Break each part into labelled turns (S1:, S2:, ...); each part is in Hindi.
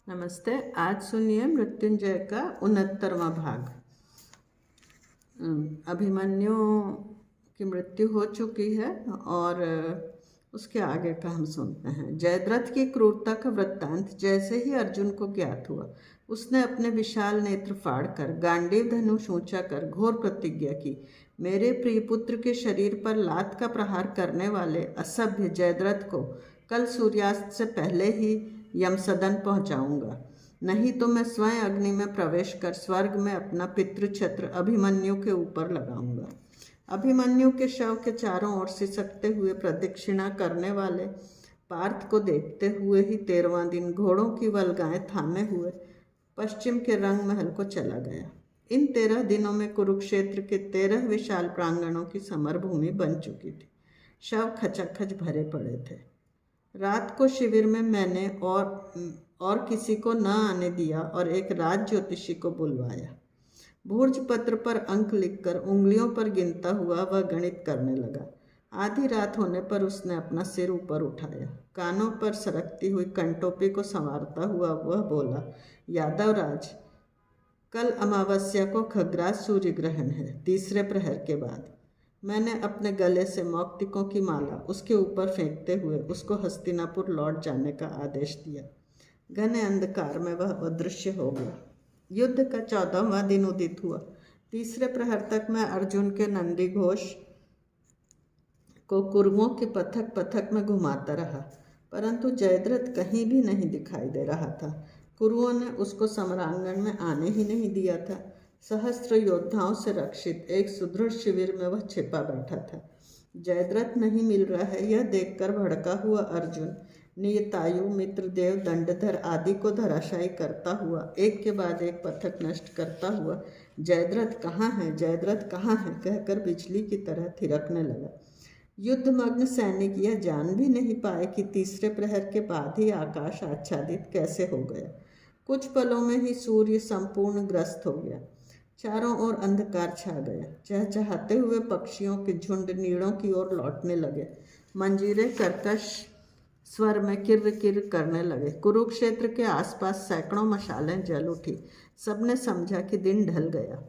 S1: नमस्ते। आज सुनिए मृत्युंजय का 69वां भाग। अभिमन्यु की मृत्यु हो चुकी है और उसके आगे का हम सुनते हैं। जयद्रथ की क्रूरता का वृत्तांत जैसे ही अर्जुन को ज्ञात हुआ, उसने अपने विशाल नेत्र फाड़कर गांडीव धनुष ऊंचा कर घोर प्रतिज्ञा की, मेरे प्रिय पुत्र के शरीर पर लात का प्रहार करने वाले असभ्य जयद्रथ को कल सूर्यास्त से पहले ही यमसदन पहुंचाऊंगा, नहीं तो मैं स्वयं अग्नि में प्रवेश कर स्वर्ग में अपना पितृछत्र अभिमन्यु के ऊपर लगाऊंगा। अभिमन्यु के शव के चारों ओर सिसकते हुए प्रदक्षिणा करने वाले पार्थ को देखते हुए ही 13वां दिन घोड़ों की वल्गाएं थामे हुए पश्चिम के रंग महल को चला गया। इन 13 दिनों में कुरुक्षेत्र के 13 विशाल प्रांगणों की समरभूमि बन चुकी थी। शव खचाखच भरे पड़े थे। रात को शिविर में मैंने और किसी को न आने दिया और एक राज ज्योतिषी को बुलवाया। भूर्ज पत्र पर अंक लिखकर उंगलियों पर गिनता हुआ वह गणित करने लगा। आधी रात होने पर उसने अपना सिर ऊपर उठाया, कानों पर सरकती हुई कंटोपी को संवारता हुआ वह बोला, यादवराज, कल अमावस्या को खग्रास सूर्य ग्रहण है, तीसरे प्रहर के बाद। मैंने अपने गले से मौक्तिकों की माला उसके ऊपर फेंकते हुए उसको हस्तिनापुर लौट जाने का आदेश दिया। घने अंधकार में वह अदृश्य हो गया। युद्ध का 14वां दिन उदित हुआ। तीसरे प्रहर तक मैं अर्जुन के नंदी घोष को कुरुओं के पथक पथक में घुमाता रहा, परंतु जयद्रथ कहीं भी नहीं दिखाई दे रहा था। कुरुओं ने उसको समरांगण में आने ही नहीं दिया था। सहस्त्र योद्धाओं से रक्षित एक सुदृढ़ शिविर में वह छिपा बैठा था। जयद्रथ नहीं मिल रहा है, यह देखकर भड़का हुआ अर्जुन नियतायु, मित्रदेव, दंडधर आदि को धराशायी करता हुआ एक के बाद एक पथक नष्ट करता हुआ जयद्रथ कहाँ है, जयद्रथ कहाँ है कहकर बिजली की तरह थिरकने लगा। युद्धमग्न सैनिक यह जान भी नहीं पाए कि तीसरे प्रहर के बाद ही आकाश आच्छादित कैसे हो गया। कुछ पलों में ही सूर्य संपूर्ण ग्रस्त हो गया। चारों ओर अंधकार छा गया। चहचहाते हुए पक्षियों के झुंड नीड़ों की ओर लौटने लगे। मंजीरे कर्कश स्वर में किर्र किर्र करने लगे। कुरुक्षेत्र के आसपास सैकड़ों मशालें जल उठी। सबने समझा कि दिन ढल गया।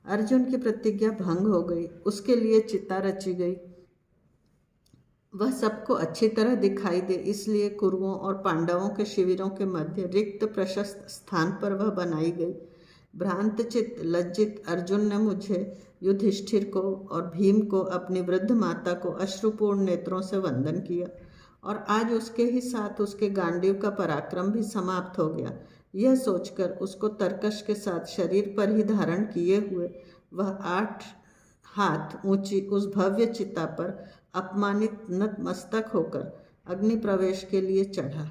S1: अर्जुन की प्रतिज्ञा भंग हो गई। उसके लिए चिता रची गई। वह सबको अच्छी तरह दिखाई दे, इसलिए कुरुओं और पांडवों के शिविरों के मध्य रिक्त प्रशस्त स्थान पर वह बनाई गई। भ्रांतचित्त लज्जित अर्जुन ने मुझे, युधिष्ठिर को और भीम को, अपनी वृद्ध माता को अश्रुपूर्ण नेत्रों से वंदन किया और आज उसके ही साथ उसके गांडीव का पराक्रम भी समाप्त हो गया। यह सोचकर उसको तरकश के साथ शरीर पर ही धारण किए हुए वह 8 हाथ ऊंची उस भव्य चिता पर अपमानित नतमस्तक होकर अग्नि प्रवेश के लिए चढ़ा।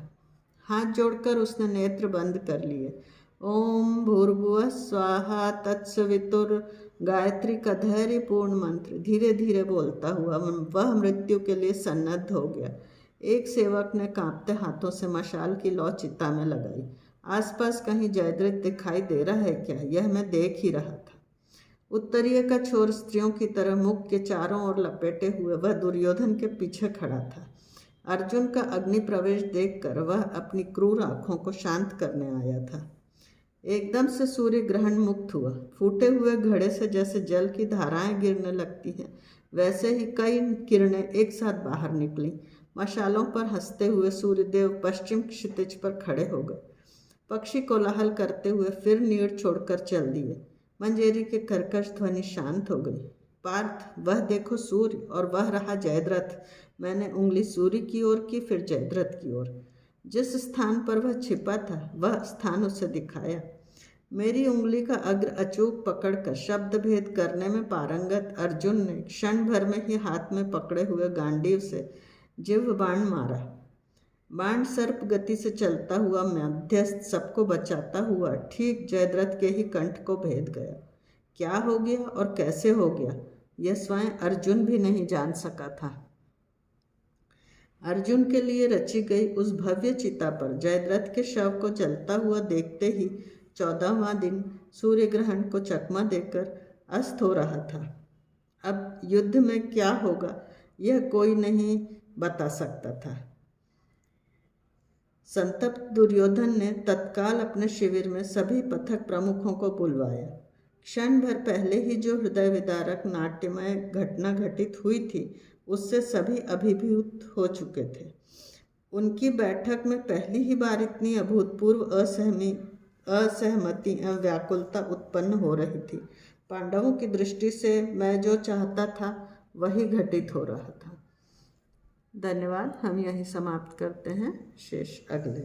S1: हाथ जोड़कर उसने नेत्र बंद कर लिए। ओम भूर्भुवः स्वाहा तत्सवितुर गायत्री का धैर्यपूर्ण मंत्र धीरे धीरे बोलता हुआ वह मृत्यु के लिए सन्नद्ध हो गया। एक सेवक ने कांपते हाथों से मशाल की लौ चिता में लगाई। आसपास कहीं जयद्रथ दिखाई दे रहा है क्या, यह मैं देख ही रहा था। उत्तरीय का छोर स्त्रियों की तरह मुख के चारों ओर लपेटे हुए वह दुर्योधन के पीछे खड़ा था। अर्जुन का अग्नि प्रवेश देखकर वह अपनी क्रूर आंखों को शांत करने आया था। एकदम से सूर्य ग्रहण मुक्त हुआ। फूटे हुए घड़े से जैसे जल की धाराएं गिरने लगती हैं, वैसे ही कई किरणें एक साथ बाहर निकली। मशालों पर हंसते हुए सूर्यदेव पश्चिम क्षितिज पर खड़े हो गए। पक्षी कोलाहल करते हुए फिर नीड़ छोड़कर चल दिए। मंजेरी के कर्कश ध्वनि शांत हो गई। पार्थ, वह देखो सूर्य और वह रहा जयद्रथ। मैंने उंगली सूर्य की ओर की, फिर जयद्रथ की ओर। जिस स्थान पर वह छिपा था वह स्थान उसे दिखाया। मेरी उंगली का अग्र अचूक पकड़कर शब्द भेद करने में पारंगत अर्जुन ने क्षण भर में ही हाथ में पकड़े हुए गांडीव से जिह्व बाण मारा। बाण सर्प गति से चलता हुआ मध्यस्थ सबको बचाता हुआ ठीक जयद्रथ के ही कंठ को भेद गया। क्या हो गया और कैसे हो गया, यह स्वयं अर्जुन भी नहीं जान सका था। अर्जुन के लिए रची गई उस भव्य चिता पर जयद्रथ के शव को जलता हुआ देखते ही 14वां दिन सूर्य ग्रहण को चकमा देकर अस्त हो रहा था। अब युद्ध में क्या होगा यह कोई नहीं बता सकता था। संतप्त दुर्योधन ने तत्काल अपने शिविर में सभी पथक प्रमुखों को बुलवाया। क्षण भर पहले ही जो हृदय विदारक नाट्यमय घटना घटित हुई थी उससे सभी अभिभूत हो चुके थे। उनकी बैठक में पहली ही बार इतनी अभूतपूर्व असहमति एवं व्याकुलता उत्पन्न हो रही थी। पांडवों की दृष्टि से मैं जो चाहता था वही घटित हो रहा था। धन्यवाद। हम यहीं समाप्त करते हैं, शेष अगले